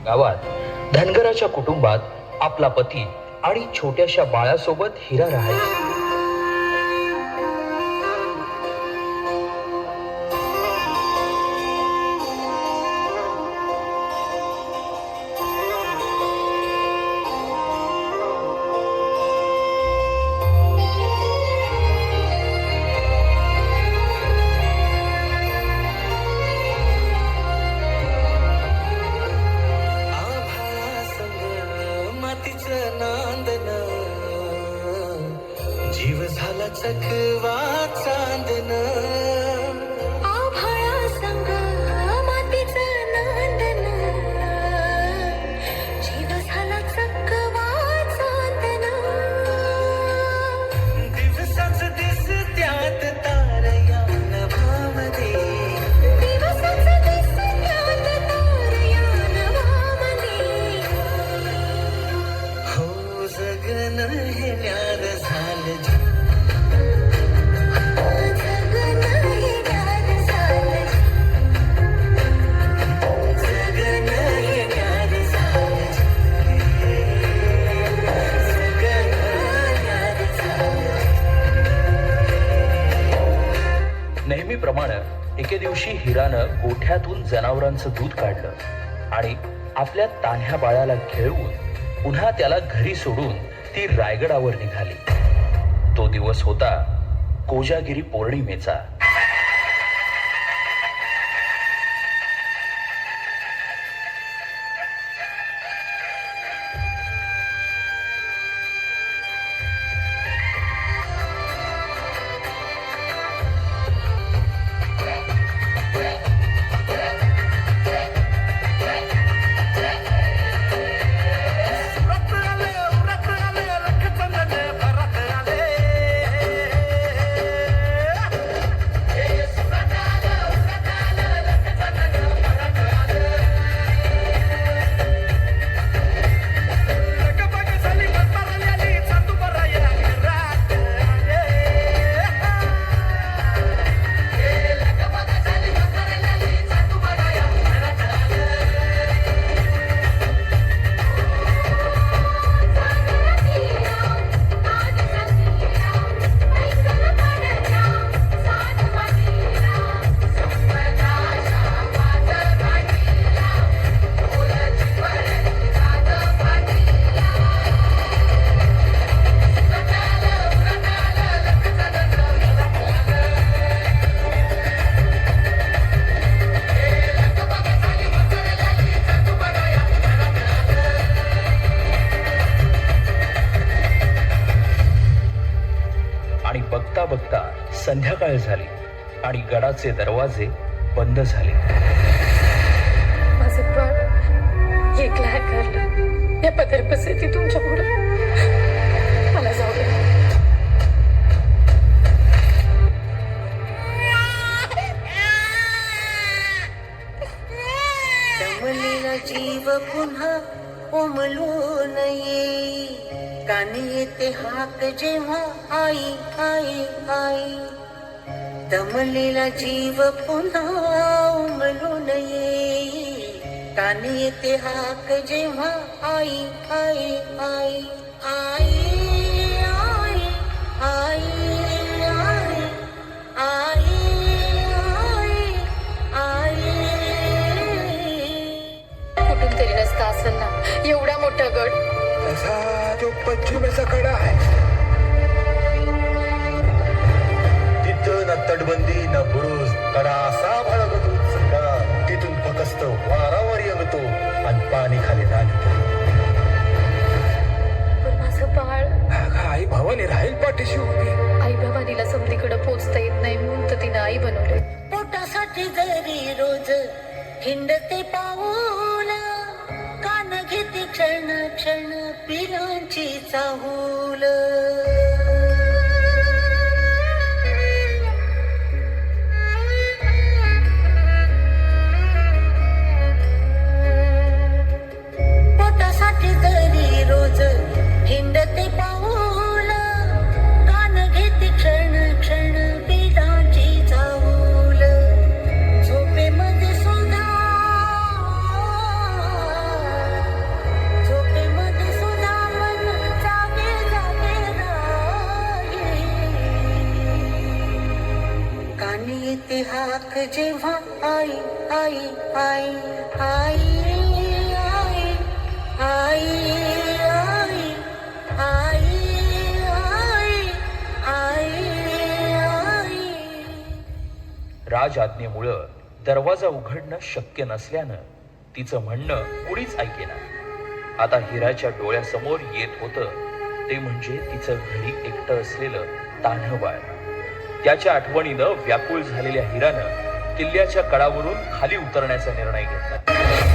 गावात धनगराच्या कुटुंबात आपला पती आणि छोट्याशा बाळासोबत हिरा राहायची. जीव झाला चकवा चांदन, आभाळा संग मातीचं नांदन, जीव झाला चकवा चांदन. दिवसाच दिस त्यात तारया नभामध्ये, दिवसाच दिस त्यात तारया नभामध्ये. हो जगन हे न्यार झालं, जगन हे न्यार झालं, जगन हे न्यार झालं, जगन न्यार झालं. नेहमीप्रमाणे एके दिवशी हिरानं गोठ्यातून जनावरांचं दूध काढलं आणि आपल्या तान्ह्या बाळाला खेळवून पुन्हा त्याला घरी सोडून ती रायगडावर निघाली. तो दिवस होता कोजागिरी पौर्णिमेचा. आणि बघता बघता संध्याकाळ झाली आणि गडाचे दरवाजे बंद झाले. माझं बाळ एकला करलं, या पदर पसरती तुमच्या पुढे. मला जाऊ दे. दमलेला जीव पुन्हा उमलून येई, कानी येते हाक जेव्हा आई आई आई. दमलेला जीव पुन्हा उमलून येई, कानी येते हाक जेव्हा आई आई आई आई आई आई आई आई आई. कुठून तरी रस्ता असेल ना, एवढा मोठा गड. तसा तो पश्चिमेचा कडा आहे. तिथं ना तटबंदी ना बुरुज, कडा असा भडकतो सगळा. तिथून फकस्त वारावर येतो आणि पाणी खाली राहतो. पण माझं बाळ, आई भावाने राहील पाठीशी उभी. आई भवानीला समधीकडे पोचता येत नाही म्हणून तर तिनं आई बनवले. पोटासाठी जरी रोज हिंडते पाऊल, कान घेते क्षण क्षण पिलांची चाहूल. पोटासाठी जरी रोज हिंडते पाऊल, कान घेते क्षण क्षण पिलांची चाहूल. झोपेमध्ये सुद्धा आई आई आई आई आई आई आई आई आई. राज आज्ञेमुळं दरवाजा उघडणं शक्य नसल्यानं तिचं म्हणणं कुणीच ऐकेना. आता हिराच्या डोळ्यासमोर येत होतं ते म्हणजे तिचं घरी एकटं असलेलं तान्हं बाळ. त्याच्या आठवणीनं व्याकुळ झालेल्या हिरानं किल्ल्याच्या कडावरून खाली उतरण्याचा निर्णय घेतला.